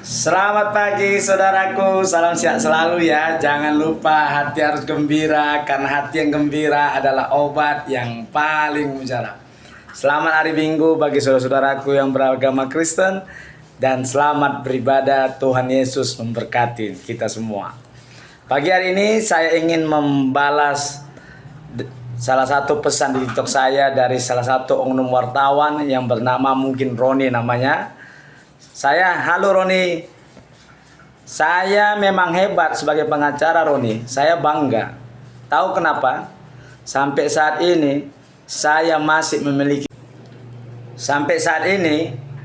Selamat pagi saudaraku, salam sehat selalu ya. Jangan lupa hati harus gembira, karena hati yang gembira adalah obat yang paling mujarab. Selamat hari Minggu bagi saudara-saudaraku yang beragama Kristen. Dan selamat beribadah, Tuhan Yesus memberkati kita semua. Pagi hari ini saya ingin membalas salah satu pesan di TikTok saya dari salah satu oknum wartawan yang bernama mungkin Roni namanya. Halo Roni, saya memang hebat sebagai pengacara Roni, saya bangga. Tahu kenapa? Sampai saat ini saya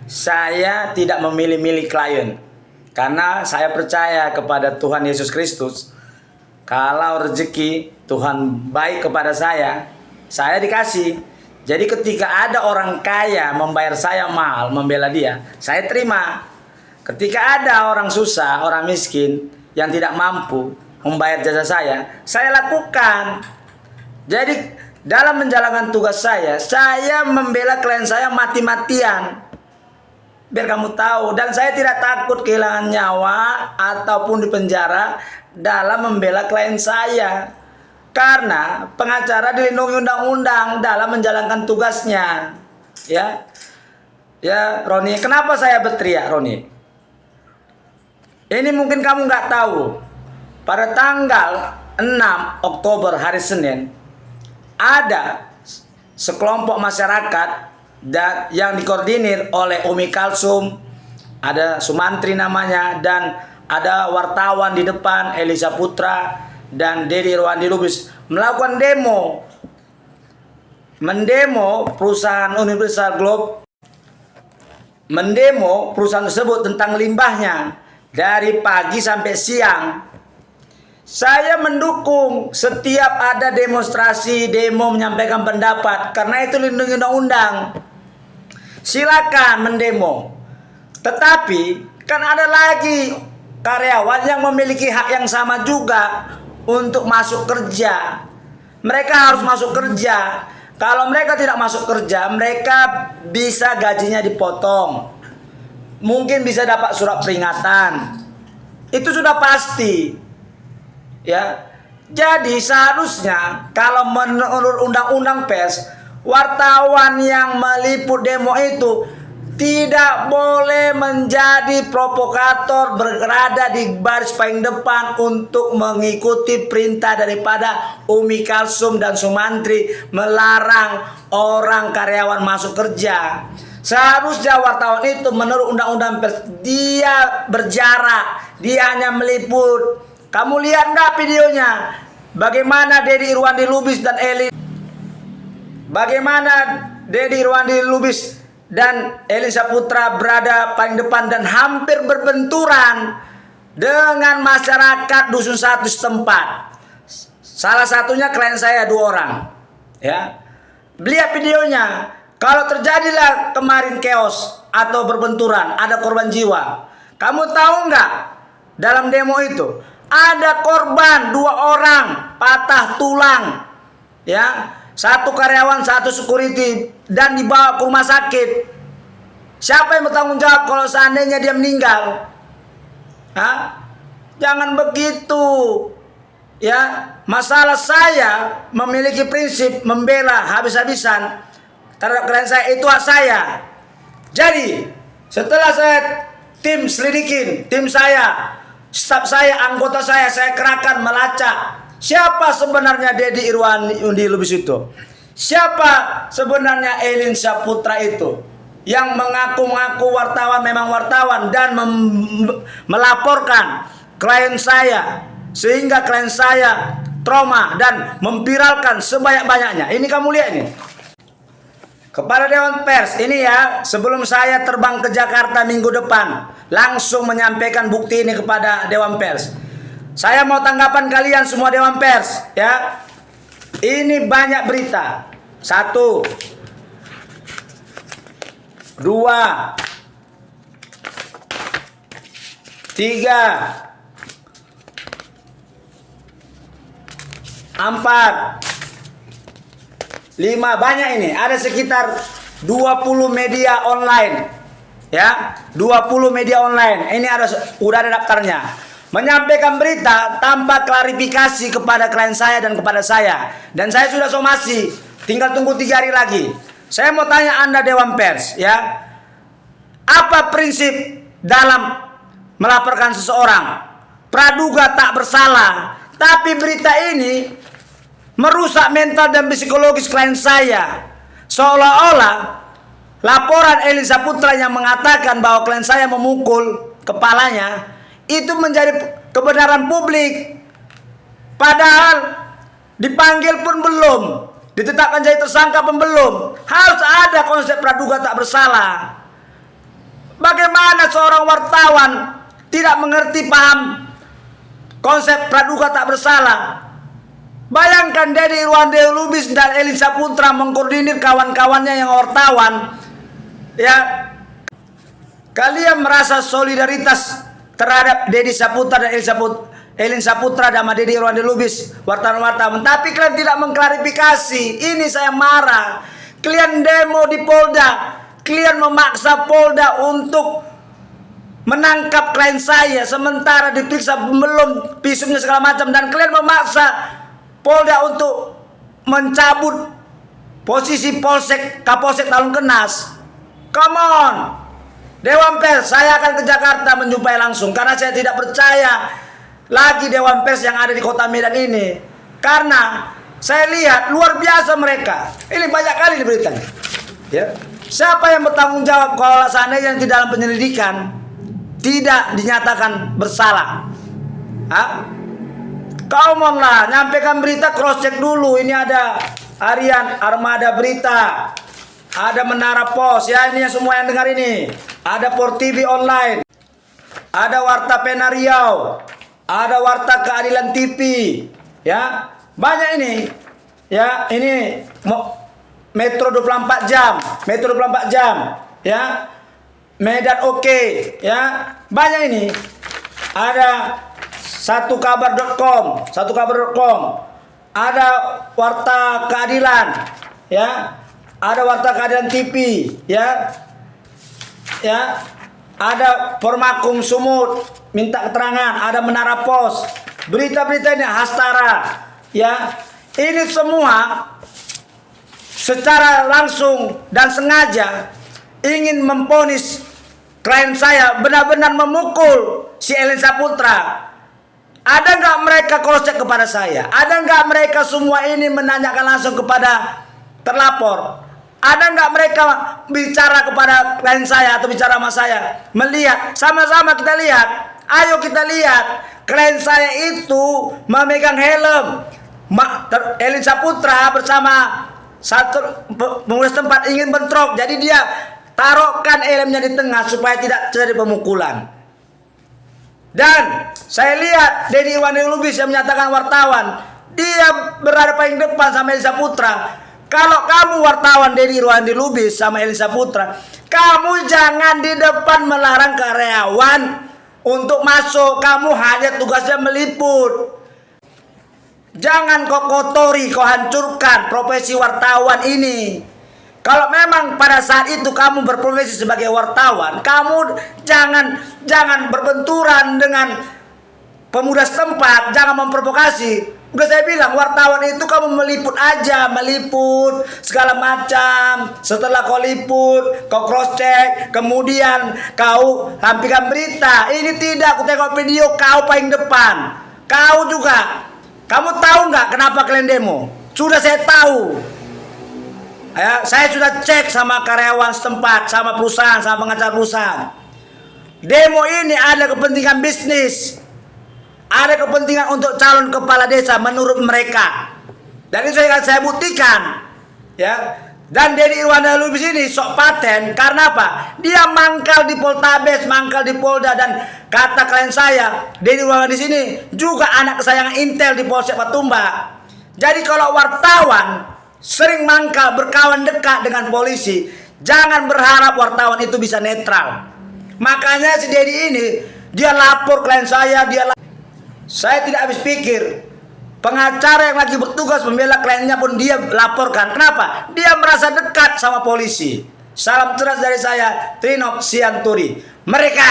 saya tidak memilih-milih klien. Karena saya percaya kepada Tuhan Yesus Kristus. Kalau rezeki Tuhan baik kepada saya dikasih. Jadi ketika ada orang kaya membayar saya mahal membela dia, saya terima. Ketika ada orang susah, orang miskin yang tidak mampu membayar jasa saya lakukan. Jadi dalam menjalankan tugas saya membela klien saya mati-matian. Biar kamu tahu, dan saya tidak takut kehilangan nyawa ataupun dipenjara dalam membela klien saya. Karena pengacara dilindungi undang-undang dalam menjalankan tugasnya. Ya Roni, kenapa saya berteriak Roni? Ini mungkin kamu nggak tahu. Pada tanggal 6 Oktober hari Senin, ada sekelompok masyarakat yang dikoordinir oleh Umi Kalsum, ada Sumantri namanya, dan ada wartawan di depan Elisa Putra dan Dedi Irwandi Lubis melakukan mendemo perusahaan Universal Globe, mendemo perusahaan tersebut tentang limbahnya dari pagi sampai siang. Saya mendukung setiap ada demonstrasi, demo menyampaikan pendapat, karena itu lindungi undang-undang. Silakan mendemo. Tetapi kan ada lagi karyawan yang memiliki hak yang sama juga untuk masuk kerja. Mereka harus masuk kerja. Kalau mereka tidak masuk kerja, mereka bisa gajinya dipotong. Mungkin bisa dapat surat peringatan. Itu sudah pasti. Ya. Jadi seharusnya kalau menurut undang-undang pers, wartawan yang meliput demo itu tidak boleh menjadi provokator, berada di baris paling depan untuk mengikuti perintah daripada Umi Kalsum dan Sumantri melarang orang karyawan masuk kerja. Seharusnya wartawan itu menurut undang-undang pers dia berjarak, dia hanya meliput. Kamu lihat nggak videonya? Bagaimana Dedi Irwandi Lubis dan Elisa Putra berada paling depan dan hampir berbenturan dengan masyarakat dusun satu setempat. Salah satunya klien saya 2 orang. Ya, lihat videonya. Kalau terjadilah kemarin chaos atau berbenturan, ada korban jiwa. Kamu tahu nggak? Dalam demo itu ada korban 2 orang patah tulang. Ya. 1 karyawan, 1 security, dan dibawa ke rumah sakit. Siapa yang bertanggung jawab kalau seandainya dia meninggal? Hah? Jangan begitu. Ya, masalah saya memiliki prinsip membela habis-habisan terhadap klien saya, itu hak saya. Jadi, setelah saya tim selidikin, tim saya, staf saya, anggota saya kerahkan melacak siapa sebenarnya Dedi Irwandi Lubis itu? Siapa sebenarnya Elisa Putra itu? Yang mengaku-ngaku wartawan memang wartawan dan melaporkan klien saya sehingga klien saya trauma dan memviralkan sebanyak-banyaknya. Ini kamu lihat ini. Kepada Dewan Pers ini ya, sebelum saya terbang ke Jakarta minggu depan, langsung menyampaikan bukti ini kepada Dewan Pers. Saya mau tanggapan kalian semua Dewan Pers, ya. Ini banyak berita. 1, 2, 3, 4, 5, banyak ini. Ada sekitar 20 media online. ya, 20 media online. Ini udah ada daftarnya. Menyampaikan berita tanpa klarifikasi kepada klien saya dan kepada saya. Dan saya sudah somasi, tinggal tunggu 3 hari lagi. Saya mau tanya Anda Dewan Pers, ya, apa prinsip dalam melaporkan seseorang? Praduga tak bersalah, tapi berita ini merusak mental dan psikologis klien saya. Seolah-olah laporan Elin Saputra yang mengatakan bahwa klien saya memukul kepalanya itu menjadi kebenaran publik. Padahal dipanggil pun belum, ditetapkan jadi tersangka pun belum. Harus ada konsep praduga tak bersalah. Bagaimana seorang wartawan tidak mengerti paham konsep praduga tak bersalah? Bayangkan Deddy Irwandi Lubis dan Elin Saputra mengkoordinir kawan-kawannya yang wartawan, ya. Kalian merasa solidaritas terhadap Deddy Saputra dan Elin Saputra dan Deddy Irwandi Lubis, wartawan-wartawan, tapi kalian tidak mengklarifikasi. Ini saya marah. Kalian demo di Polda, kalian memaksa Polda untuk menangkap klien saya, sementara diperiksa belum visumnya segala macam, dan kalian memaksa Polda untuk mencabut posisi Polsek Kapolsek Talungkenas. Come on, Dewan Pers, saya akan ke Jakarta menjumpai langsung, karena saya tidak percaya lagi Dewan Pers yang ada di kota Medan ini. Karena saya lihat luar biasa mereka. Ini banyak kali diberitakan, ya. Siapa yang bertanggung jawab kalau seandainya yang di dalam penyelidikan tidak dinyatakan bersalah? Hah? Come on lah, nyampaikan berita, cross check dulu. Ini ada Harian Armada Berita, ada Menara Pos, ya, ini semua yang dengar ini. Ada Port TV Online, ada Warta Pena Riau, ada Warta Keadilan TV, ya, banyak ini, ya. Ini Metro 24 jam, Metro 24 jam, ya, Medan Oke, ya, banyak ini. Ada satukabar.com, ada Warta Keadilan, ya, ada Warta Keadilan TV, ya, ya, ada Formakum Sumut minta keterangan, ada Menara Pos, berita-berita ini Hastara, ya. Ini semua secara langsung dan sengaja ingin memponis klien saya benar-benar memukul si Elin Saputra. Ada nggak mereka cross check kepada saya? Ada nggak mereka semua ini menanyakan langsung kepada terlapor? Ada nggak mereka bicara kepada klien saya atau bicara sama saya? Melihat, sama-sama kita lihat. Ayo kita lihat, klien saya itu memegang helm. Elin Saputra bersama satu pengurus tempat ingin bentrok, jadi dia taruhkan helmnya di tengah supaya tidak terjadi pemukulan. Dan saya lihat Deddy Irwandi Lubis yang menyatakan wartawan, dia berada paling depan sama Elin Saputra. Kalau kamu wartawan Deddy Irwandi Lubis sama Elin Saputra, kamu jangan di depan melarang karyawan untuk masuk. Kamu hanya tugasnya meliput. Jangan kau kotori, kau hancurkan profesi wartawan ini. Kalau memang pada saat itu kamu berprofesi sebagai wartawan, kamu jangan berbenturan dengan pemuda setempat, jangan memprovokasi. Udah saya bilang, wartawan itu kamu meliput aja, meliput segala macam. Setelah kau liput, kau cross check, kemudian kau tampilkan berita. Ini tidak, aku tengok video kau paling depan. Kau juga, kamu tahu nggak kenapa kalian demo? Sudah saya tahu. Ya, saya sudah cek sama karyawan setempat, sama perusahaan, sama pengacara perusahaan. Demo ini ada kepentingan bisnis, ada kepentingan untuk calon kepala desa menurut mereka. Dan itu saya buktikan, ya. Dan Deddy Irwandi Lubis ini sok paten karena apa? Dia mangkal di Poltabes, mangkal di Polda, dan kata klien saya, Deddy Irwandi di sini juga anak kesayangan Intel di Polsek Patumba. Jadi kalau wartawan sering mangkal berkawan dekat dengan polisi, jangan berharap wartawan itu bisa netral. Makanya si Deddy ini dia lapor klien saya, saya tidak habis pikir. Pengacara yang lagi bertugas membela kliennya pun dia laporkan. Kenapa? Dia merasa dekat sama polisi. Salam cerdas dari saya, Trinok Sianturi. Mereka